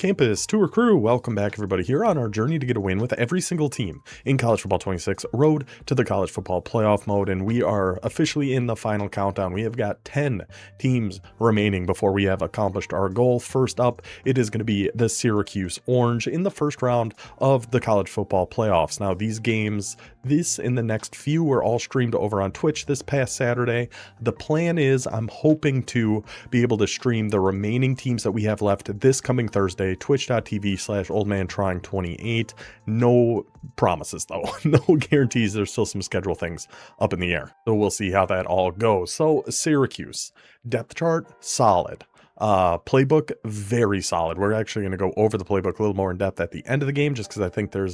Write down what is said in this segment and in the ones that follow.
Campus Tour Crew, welcome back everybody here on our journey to get a win with every single team in College Football 26, road to the College Football Playoff mode, and we are officially in the final countdown. We have got 10 teams remaining before we have accomplished our goal. First up, it is going to be the Syracuse Orange in the first round of the College Football Playoffs. Now these games, this and the next few, were all streamed over on Twitch this past Saturday. The plan is I'm hoping to be able to stream the remaining teams that we have left this coming Thursday, twitch.tv/oldmantrying28. No promises though, no guarantees. There's still some schedule things up in the air. So we'll see how that all goes. So Syracuse, depth chart, solid. Playbook, very solid. We're actually going to go over the playbook a little more in depth at the end of the game, just because I think there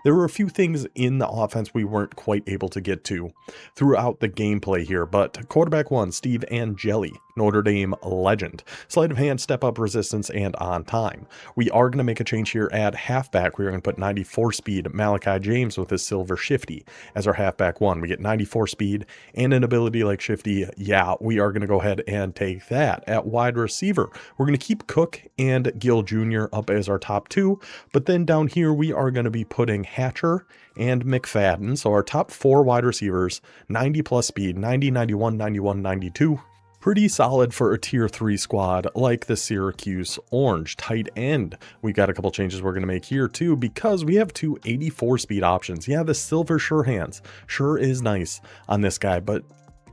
were a few things in the offense we weren't quite able to get to throughout the gameplay here. But quarterback one, Steve Angeli, Notre Dame legend. Sleight of hand, step up, resistance, and on time. We are going to make a change here at halfback. We're going to put 94 speed Malachi James with his silver shifty as our halfback one. We get 94 speed and an ability like shifty. Yeah, we are going to go ahead and take that. At wide receiver, we're going to keep Cook and Gill Jr. up as our top two, but then down here we are going to be putting Hatcher and McFadden. So our top four wide receivers, 90 plus speed, 90, 91, 91, 92. Pretty solid for a tier 3 squad like the Syracuse Orange. Tight end, we got a couple changes we're going to make here too, because we have two 84 speed options. Yeah, the silver sure hands sure is nice on this guy, but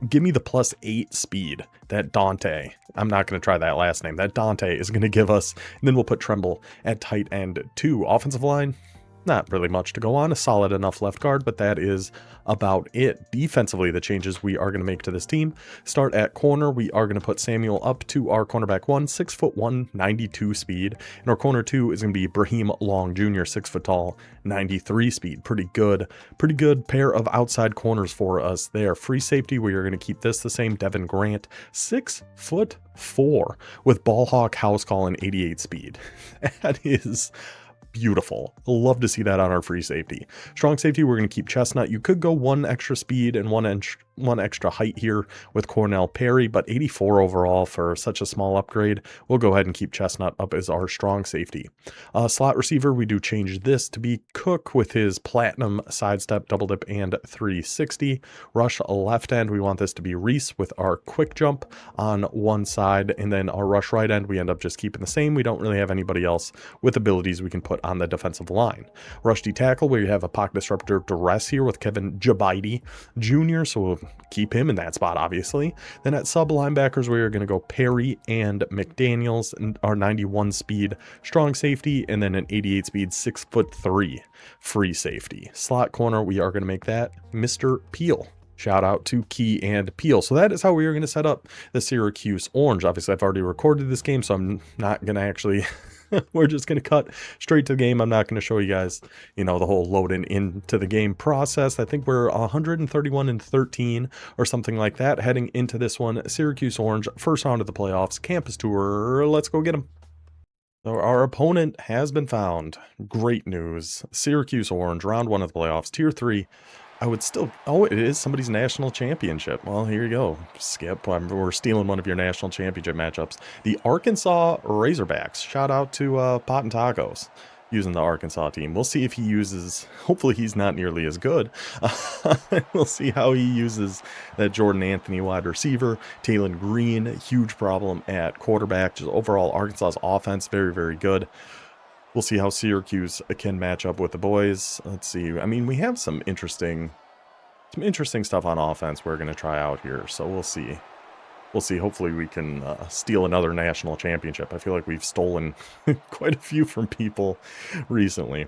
give me the +8 speed. That Dante, I'm not going to try that last name. That Dante is going to give us, and then we'll put Tremble at tight end 2. Offensive line, not really much to go on. A solid enough left guard, but that is about it. Defensively, the changes we are going to make to this team start at corner. We are going to put Samuel up to our cornerback 1, 6'1", 92 speed. And our corner 2 is going to be Brahim Long Jr., 6 foot tall, 93 speed. Pretty good pair of outside corners for us there. Free safety, we are going to keep this the same. Devin Grant, 6'4", with ball hawk house call and 88 speed. That is beautiful. Love to see that on our free safety. Strong safety, we're going to keep Chestnut. You could go 1 extra speed and 1 extra height here with Cornell Perry, but 84 overall for such a small upgrade. We'll go ahead and keep Chestnut up as our strong safety. Slot receiver, we do change this to be Cook with his platinum sidestep, double dip, and 360. Rush left end, we want this to be Reese with our quick jump on one side, and then our rush right end, we end up just keeping the same. We don't really have anybody else with abilities we can put on the defensive line. Rush D tackle, we have a pocket disruptor duress here with Kevin Jabaidi Jr., so we'll keep him in that spot, obviously. Then at sub linebackers, we are going to go Perry and McDaniels, and our 91 speed strong safety, and then an 88 speed 6'3" free safety. Slot corner, we are going to make that Mr. Peel. Shout out to Key and Peel. So that is how we are going to set up the Syracuse Orange. Obviously, I've already recorded this game, so I'm not going to actually we're just going to cut straight to the game. I'm not going to show you guys, the whole loading into the game process. I think we're 131-13 or something like that heading into this one. Syracuse Orange, first round of the playoffs, campus tour. Let's go get them. So our opponent has been found. Great news. Syracuse Orange, round 1 of the playoffs, tier 3. I would still, it is somebody's national championship. Well, here you go, Skip. We're stealing one of your national championship matchups. The Arkansas Razorbacks. Shout out to Pot and Tacos using the Arkansas team. We'll see if he uses, hopefully he's not nearly as good. We'll see how he uses that Jordan Anthony wide receiver. Taylon Green, huge problem at quarterback. Just overall, Arkansas's offense, very, very good. We'll see how Syracuse can match up with the boys. Let's see. I mean, we have some interesting stuff on offense we're going to try out here. So we'll see. We'll see. Hopefully we can steal another national championship. I feel like we've stolen quite a few from people recently.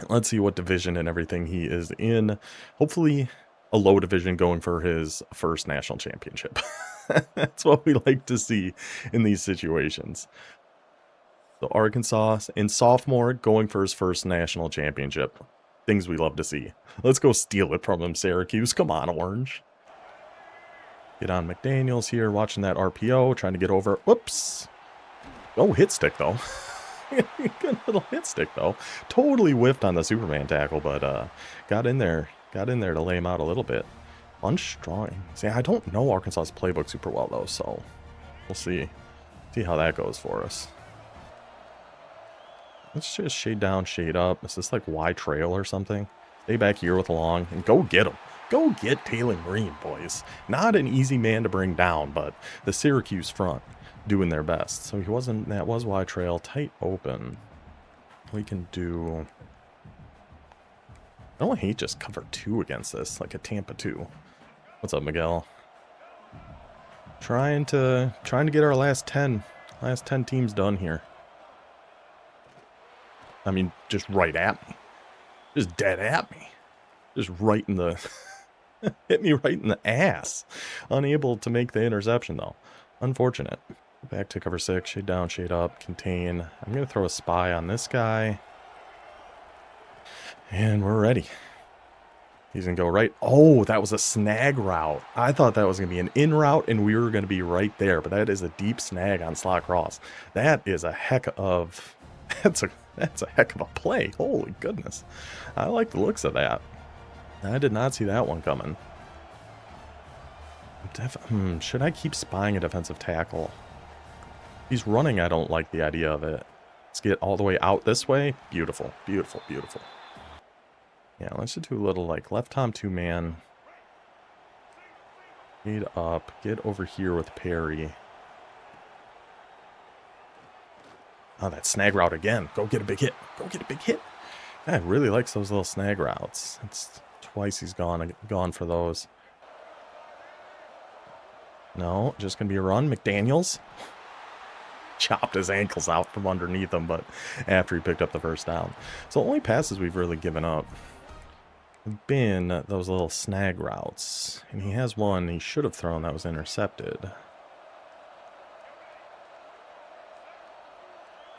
Let's see what division and everything he is in. Hopefully a low division going for his first national championship. That's what we like to see in these situations. So Arkansas and sophomore going for his first national championship. Things we love to see. Let's go steal it from him, Syracuse. Come on, Orange. Get on McDaniels here, watching that RPO, trying to get over. Whoops. Oh, hit stick, though. Good little hit stick, though. Totally whiffed on the Superman tackle, but got in there to lay him out a little bit. Lunch drawing. See, I don't know Arkansas's playbook super well, though, so we'll see how that goes for us. Let's just shade down, shade up. Is this like Y trail or something? Stay back here with long and go get him. Go get Taylen Green, boys. Not an easy man to bring down, but the Syracuse front doing their best. So he wasn't, that was Y trail, tight open. We can do, I don't hate just cover 2 against this, like a Tampa 2. What's up, Miguel? Trying to get our last 10 teams done here. I mean, just right at me. Just dead at me. Just right in the... hit me right in the ass. Unable to make the interception, though. Unfortunate. Back to cover 6. Shade down, shade up, contain. I'm going to throw a spy on this guy. And we're ready. He's going to go right. Oh, that was a snag route. I thought that was going to be an in route, and we were going to be right there. But that is a deep snag on slot cross. That is a heck of... That's a heck of a play. Holy goodness. I like the looks of that. I did not see that one coming. Should I keep spying a defensive tackle? He's running. I don't like the idea of it. Let's get all the way out this way. Beautiful, beautiful, beautiful. Yeah, let's just do a little like left Tom 2-man. Fade up. Get over here with Perry. Oh, that snag route again. Go get a big hit. Go get a big hit. Yeah, I really likes those little snag routes. It's twice he's gone for those. No, just going to be a run. McDaniels chopped his ankles out from underneath him, but after he picked up the first down. So the only passes we've really given up have been those little snag routes. And he has one he should have thrown that was intercepted.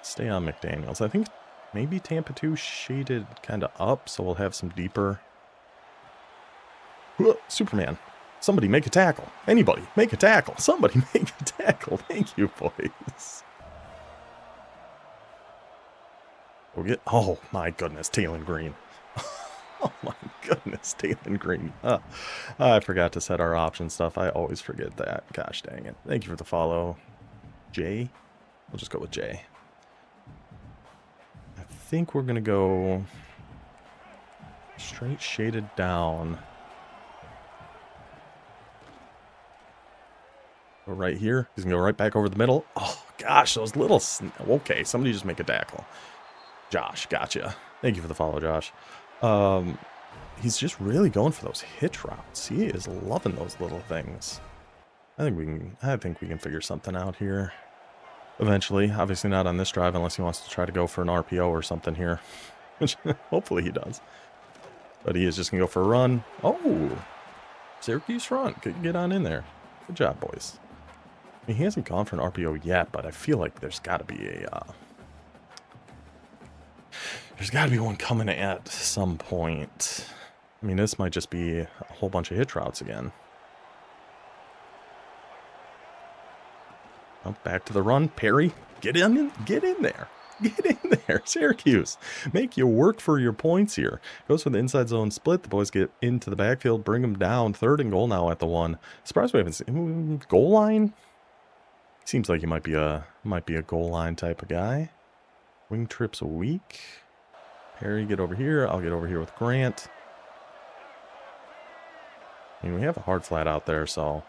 Stay on McDaniels. I think maybe Tampa 2 shaded kind of up, so we'll have some deeper. Superman. Somebody make a tackle. Anybody, make a tackle. Somebody make a tackle. Thank you, boys. We'll get... Oh, my goodness, Taylen Green. Oh, my goodness, Taylen Green. I forgot to set our option stuff. I always forget that. Gosh dang it. Thank you for the follow. Jay? We'll just go with Jay. I think we're going to go straight shaded down. Go right here. He's going to go right back over the middle. Oh, gosh, those little... Okay, somebody just make a tackle. Josh, gotcha. Thank you for the follow, Josh. He's just really going for those hitch routes. He is loving those little things. I think we can figure something out here. Eventually, obviously not on this drive unless he wants to try to go for an RPO or something here. Which hopefully he does. But he is just going to go for a run. Oh! Syracuse front. Get on in there. Good job, boys. I mean, he hasn't gone for an RPO yet, but I feel like there's got to be a... there's got to be one coming at some point. I mean, this might just be a whole bunch of hitch routes again. Oh, back to the run. Perry, get in there. Get in there. Syracuse, make you work for your points here. Goes for the inside zone split. The boys get into the backfield, bring them down. 3rd and goal now at the 1. Surprised we haven't seen goal line. Seems like he might be a goal line type of guy. Wing trips a week. Perry, get over here. I'll get over here with Grant. I mean, we have a hard flat out there, so...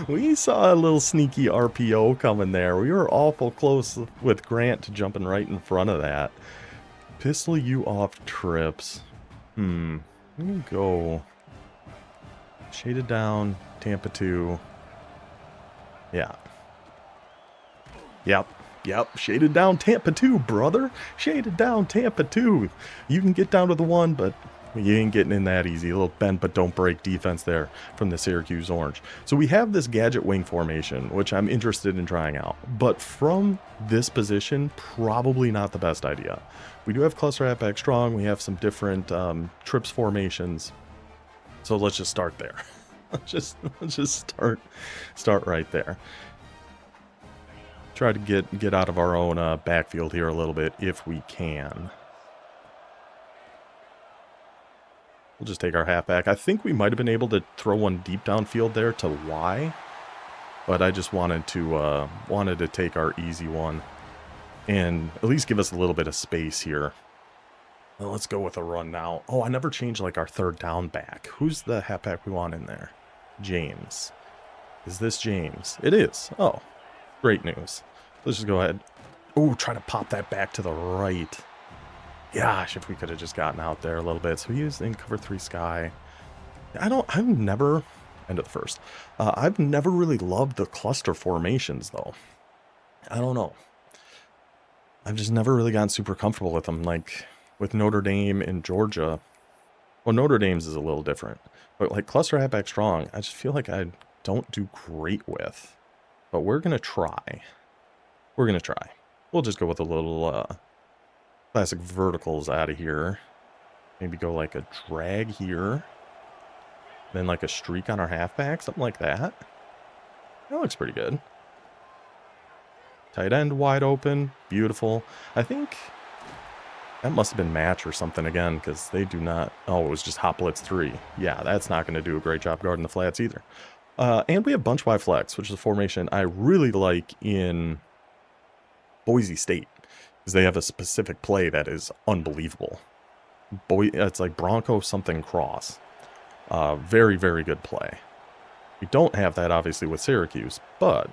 We saw a little sneaky RPO coming there. We were awful close with Grant jumping right in front of that. Pistol you off trips. Let me go... Shaded down, Tampa 2. Yeah. Yep. Shaded down Tampa 2, brother. Shaded down Tampa 2. You can get down to the 1, but you ain't getting in that easy. A little bend but don't break defense there from the Syracuse Orange. So we have this gadget wing formation, which I'm interested in trying out. But from this position, probably not the best idea. We do have cluster halfback strong. We have some different trips formations. So let's just start there. let's just start right there. Try to get out of our own backfield here a little bit if we can. We'll just take our halfback. I think we might have been able to throw one deep downfield there to Y. But I just wanted to take our easy one and at least give us a little bit of space here. Well, let's go with a run now. Oh, I never changed like our third down back. Who's the halfback we want in there? James. Is this James? It is. Oh, great news. Let's just go ahead. Oh, try to pop that back to the right. Gosh, if we could have just gotten out there a little bit. So he is in cover 3 sky. I've never, end of the first. I've never really loved the cluster formations though. I don't know. I've just never really gotten super comfortable with them. Like with Notre Dame and Georgia. Well, Notre Dame's is a little different. But like cluster halfback strong, I just feel like I don't do great with. But we're going to try. We're going to try. We'll just go with a little classic verticals out of here. Maybe go like a drag here. Then like a streak on our halfback. Something like that. That looks pretty good. Tight end wide open. Beautiful. I think that must have been match or something again, because they do not... Oh, it was just hot blitz 3. Yeah, that's not going to do a great job guarding the flats either. And we have bunch wide flex, which is a formation I really like in Boise State, because they have a specific play that is unbelievable. It's like Bronco something cross. Very, very good play. We don't have that, obviously, with Syracuse, but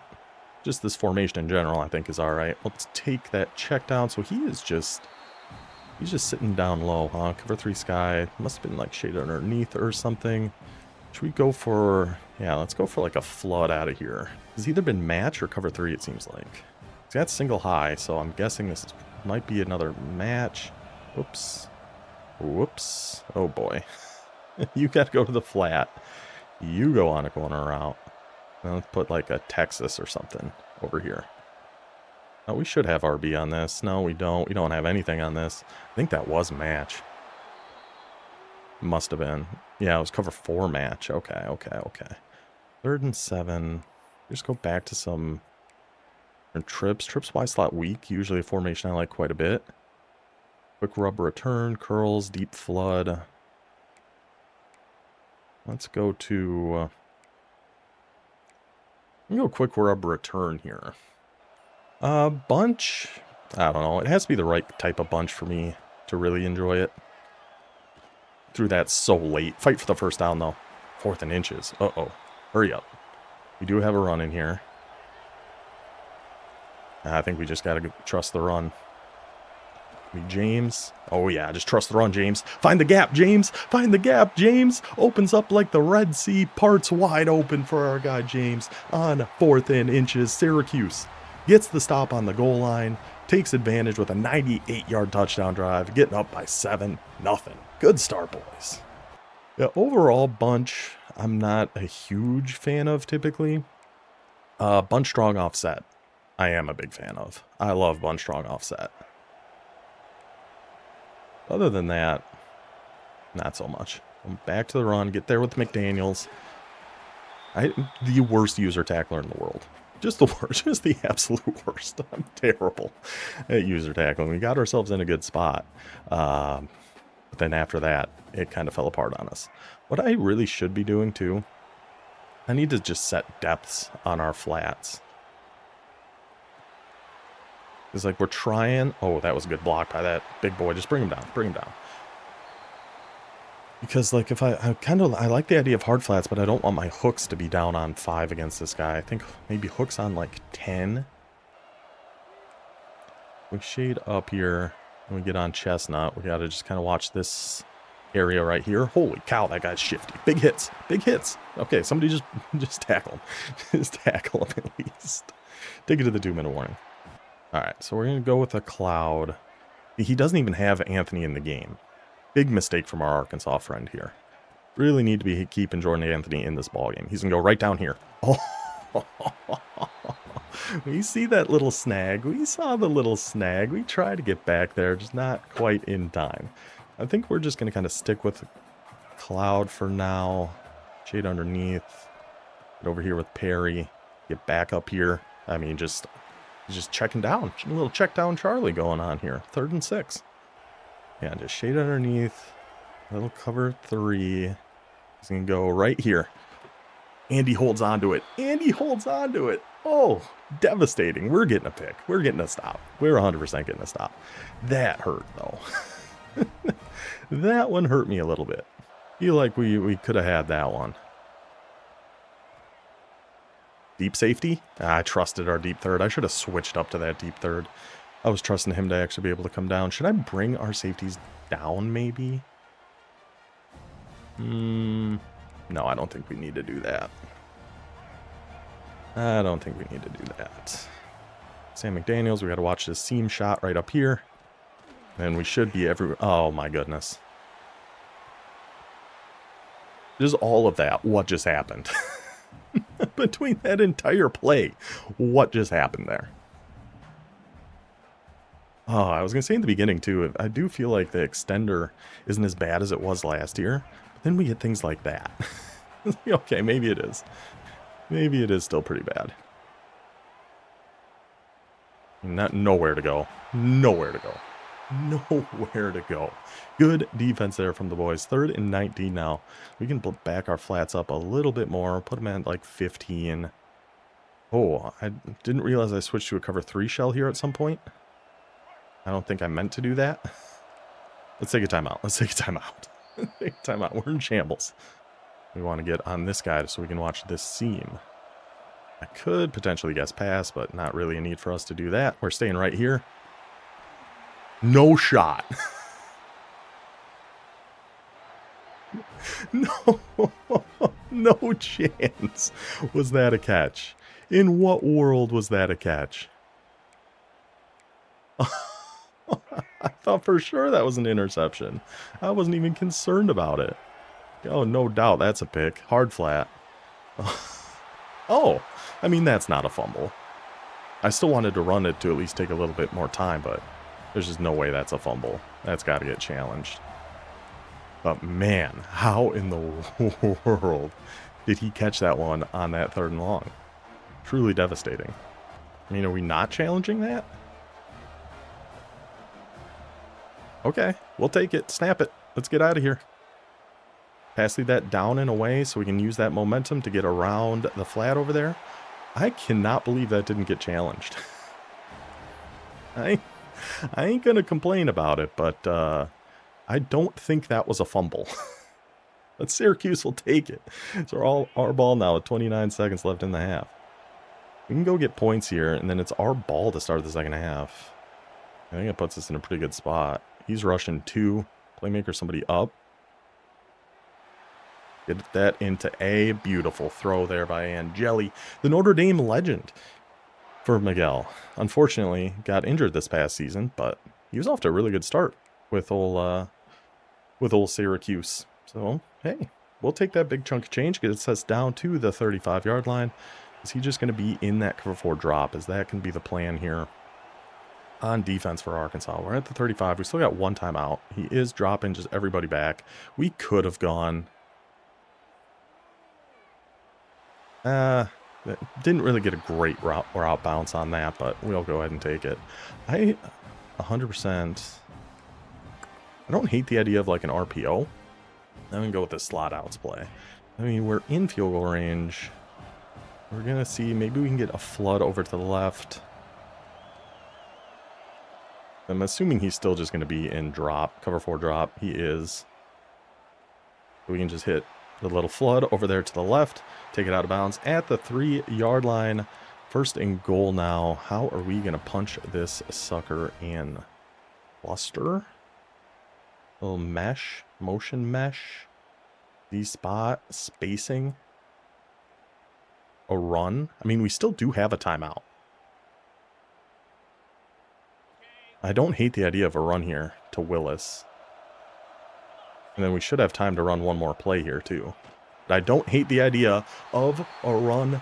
just this formation in general, I think, is all right. Let's take that check down. So he's just sitting down low, huh? Cover 3 sky. Must have been, like, shaded underneath or something. Should we go for... Yeah, let's go for, like, a flood out of here. It's either been match or cover 3, it seems like. See, that's single high, so I'm guessing this might be another match. Whoops. Whoops. Oh, boy. You got to go to the flat. You go on a corner route. Now let's put like a Texas or something over here. Oh, we should have RB on this. No, we don't. We don't have anything on this. I think that was match. Must have been. Yeah, it was cover 4 match. Okay. 3rd and 7. Just go back to some trips. Trips Y slot weak. Usually a formation I like quite a bit. Quick rub return. Curls. Deep flood. Let's go to... go quick rub return here. Bunch. I don't know. It has to be the right type of bunch for me to really enjoy it. Threw that so late. Fight for the first down, though. 4th and inches. Uh-oh. Hurry up. We do have a run in here. I think we just got to trust the run. James. Oh, yeah. Just trust the run, James. Find the gap, James. Find the gap, James. Opens up like the Red Sea. Parts wide open for our guy, James. On 4th and inches. Syracuse gets the stop on the goal line. Takes advantage with a 98-yard touchdown drive. Getting up by 7-0. Good start, boys. Yeah, overall, bunch, I'm not a huge fan of typically. Bunch strong offset. I am a big fan of. I love bunch strong offset. Other than that, not so much. Back to the run. Get there with McDaniels. The worst user tackler in the world. Just the worst. Just the absolute worst. I'm terrible at user tackling. We got ourselves in a good spot. But then after that, it kind of fell apart on us. What I really should be doing, too, I need to just set depths on our flats. It's like we're trying... Oh, that was a good block by that big boy. Just bring him down. Bring him down. Because, like, if I like the idea of hard flats, but I don't want my hooks to be down on 5 against this guy. I think maybe hooks on, like, 10. We shade up here. When we get on Chestnut, we got to just kind of watch this area right here. Holy cow, that guy's shifty. Big hits. Big hits. Okay, somebody just tackle him. Just tackle him at least. Take it to the 2-minute warning. All right, so we're going to go with a cloud. He doesn't even have Anthony in the game. Big mistake from our Arkansas friend here. Really need to be keeping Jordan Anthony in this ballgame. He's going to go right down here. Oh, we see that little snag. We saw the little snag. We tried to get back there, just not quite in time. I think we're just going to kind of stick with cloud for now. Shade underneath. Get over here with Perry. Get back up here. I mean, he's just checking down. A little check down Charlie going on here. 3rd and 6. Yeah, just shade underneath. Little cover 3. He's going to go right here. And he holds on to it. And he holds on to it. Oh, devastating. We're getting a pick. We're getting a stop. We're 100% getting a stop. That hurt, though. That one hurt me a little bit. Feel like we could have had that one. Deep safety? I trusted our deep third. I should have switched up to that deep third. I was trusting him to actually be able to come down. Should I bring our safeties down, maybe? No, I don't think we need to do that. I don't think we need to do that. Sam McDaniels, we got to watch this seam shot right up here. And we should be everywhere. Oh, my goodness. Just all of that. What just happened? Between that entire play, what just happened there? Oh, I was going to say in the beginning, too, I do feel like the extender isn't as bad as it was last year. But then we get things like that. Okay, maybe it is. Maybe it is still pretty bad. Nowhere to go. Nowhere to go. Nowhere to go. Good defense there from the boys. 3rd and 19 now. We can back our flats up a little bit more. Put them at like 15. Oh, I didn't realize I switched to a cover 3 shell here at some point. I don't think I meant to do that. Let's take a timeout. Let's take a timeout. Take a timeout. We're in shambles. We want to get on this guy so we can watch this seam. I could potentially guess pass, but not really a need for us to do that. We're staying right here. No shot. No. No chance. Was that a catch? In what world was that a catch? I thought for sure that was an interception. I wasn't even concerned about it. Oh, no doubt that's a pick. Hard flat. Oh, I mean, that's not a fumble. I still wanted to run it to at least take a little bit more time, but there's just no way that's a fumble. That's got to get challenged. But man, how in the world did he catch that one on that 3rd and long? Truly devastating. I mean, are we not challenging that? Okay, we'll take it. Snap it. Let's get out of here. Pass that down and away so we can use that momentum to get around the flat over there. I cannot believe that didn't get challenged. I ain't going to complain about it, but I don't think that was a fumble. But Syracuse will take it. So our ball now with 29 seconds left in the half. We can go get points here, and then it's our ball to start the second half. I think it puts us in a pretty good spot. He's rushing 2. Playmaker somebody up. Get that into a beautiful throw there by Angeli, the Notre Dame legend for Miguel. Unfortunately, got injured this past season, but he was off to a really good start with old Syracuse. So, hey, we'll take that big chunk of change, gets us down to the 35-yard line. Is he just going to be in that cover 4 drop? Is that going to be the plan here on defense for Arkansas? We're at the 35. We still got 1 timeout. He is dropping just everybody back. We could have gone... didn't really get a great route bounce on that, but we'll go ahead and take it. 100%. I don't hate the idea of like an RPO. I'm going to go with the slot outs play. I mean, we're in field goal range. We're going to see, maybe we can get a flood over to the left. I'm assuming he's still just going to be in drop, cover 4 drop. He is. We can just hit the little flood over there to the left, take it out of bounds at the 3-yard line. 1st and goal now. How are we going to punch this sucker in? Cluster? Little mesh, motion mesh. D-spot, spacing. A run. I mean, we still do have a timeout. I don't hate the idea of a run here to Willis. And then we should have time to run one more play here, too. But I don't hate the idea of a run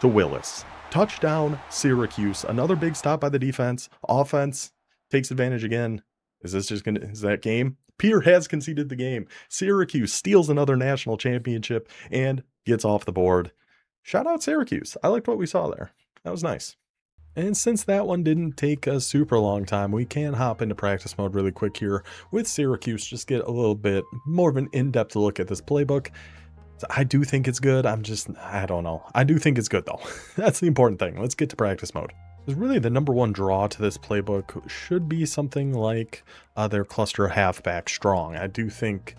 to Willis. Touchdown, Syracuse. Another big stop by the defense. Offense takes advantage again. Is that game? Peter has conceded the game. Syracuse steals another national championship and gets off the board. Shout out Syracuse. I liked what we saw there. That was nice. And since that one didn't take a super long time, we can hop into practice mode really quick here with Syracuse. Just get a little bit more of an in-depth look at this playbook. So I do think it's good. I don't know. I do think it's good though. That's the important thing. Let's get to practice mode. Because really the number one draw to this playbook should be something like their cluster halfback strong. I do think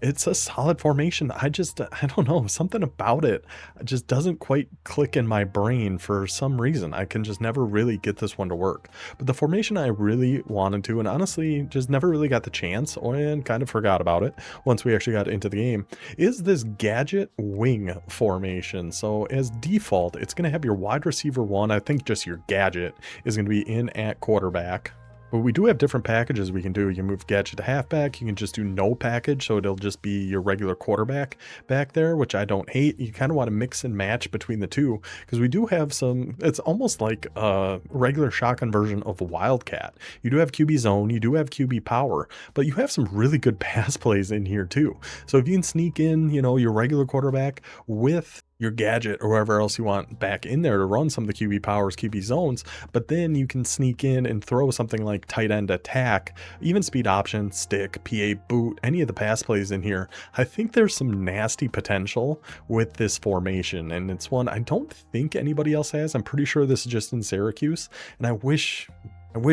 it's a solid formation. I don't know, something about it just doesn't quite click in my brain for some reason. I can just never really get this one to work. But the formation I really wanted to, and honestly just never really got the chance and kind of forgot about it once we actually got into the game, is this gadget wing formation. So as default, it's going to have your wide receiver one. I think just your gadget is going to be in at quarterback. But we do have different packages we can do. You can move gadget to halfback. You can just do no package, so it'll just be your regular quarterback back there, which I don't hate. You kind of want to mix and match between the two because we do have some, it's almost like a regular shotgun version of Wildcat. You do have QB zone, you do have QB power, but you have some really good pass plays in here too. So if you can sneak in, you know, your regular quarterback with your gadget or whoever else you want back in there to run some of the QB powers, QB zones, but then you can sneak in and throw something like tight end attack, even speed option, stick, PA boot, any of the pass plays in here. I think there's some nasty potential with this formation, and it's one I don't think anybody else has. I'm pretty sure this is just in Syracuse, and I wish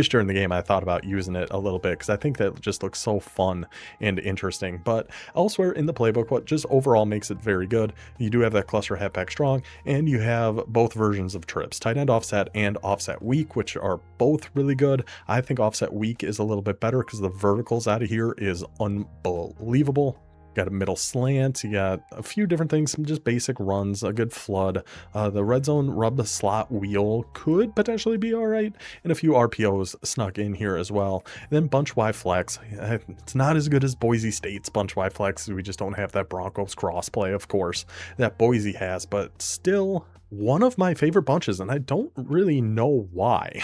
during the game I thought about using it a little bit because I think that just looks so fun and interesting. But elsewhere in the playbook, what just overall makes it very good, you do have that cluster halfback strong, and you have both versions of trips, tight end offset and offset weak, which are both really good. I think offset weak is a little bit better because the verticals out of here is unbelievable. Got a middle slant, you got a few different things, some just basic runs, a good flood. The red zone rub the slot wheel could potentially be all right, and a few RPOs snuck in here as well. And then bunch Y flex, it's not as good as Boise State's bunch Y flex. We just don't have that Broncos crossplay, of course, that Boise has, but still one of my favorite bunches, and I don't really know why.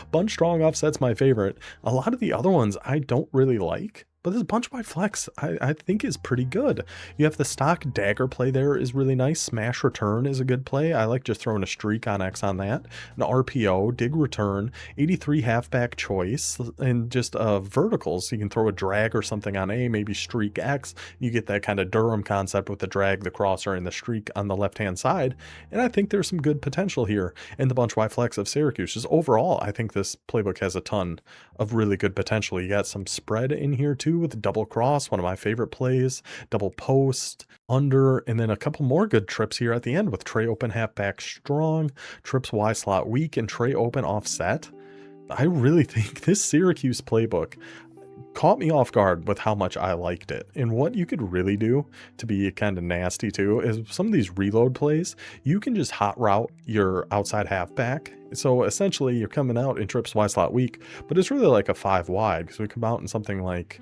Bunch strong offset's my favorite. A lot of the other ones I don't really like, but this bunch by flex I think is pretty good. You have the stock dagger play there is really nice. Smash return is a good play. I like just throwing a streak on X on that. An RPO, dig return, 83 halfback choice, and just verticals. So you can throw a drag or something on A, maybe streak X. You get that kind of Durham concept with the drag, the crosser, and the streak on the left-hand side. And I think there's some good potential here in the bunch Y flex of Syracuse. Just overall, I think this playbook has a ton of really good potential. You got some spread in here too, with double cross, one of my favorite plays, double post, under, and then a couple more good trips here at the end with tray open halfback strong, trips Y slot weak, and tray open offset. I really think this Syracuse playbook caught me off guard with how much I liked it. And what you could really do to be kind of nasty too is some of these reload plays, you can just hot route your outside halfback. So essentially you're coming out in trips Y slot weak, but it's really like a 5 wide because we come out in something like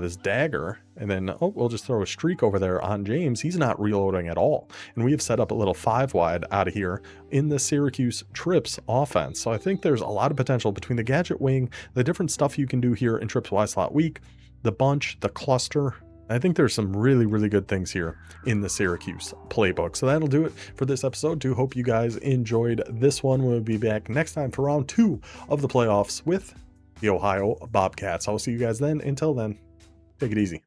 this dagger, and then we'll just throw a streak over there on James. He's not reloading at all, and we have set up a little 5 wide out of here in the Syracuse trips offense. So I think there's a lot of potential between the gadget wing, the different stuff you can do here in trips Y slot weak, the bunch, the cluster. I think there's some really, really good things here in the Syracuse playbook. So that'll do it for this episode. Do hope you guys enjoyed this one. We'll be back next time for round 2 of the playoffs with the Ohio Bobcats. I'll see you guys then. Until then, take it easy.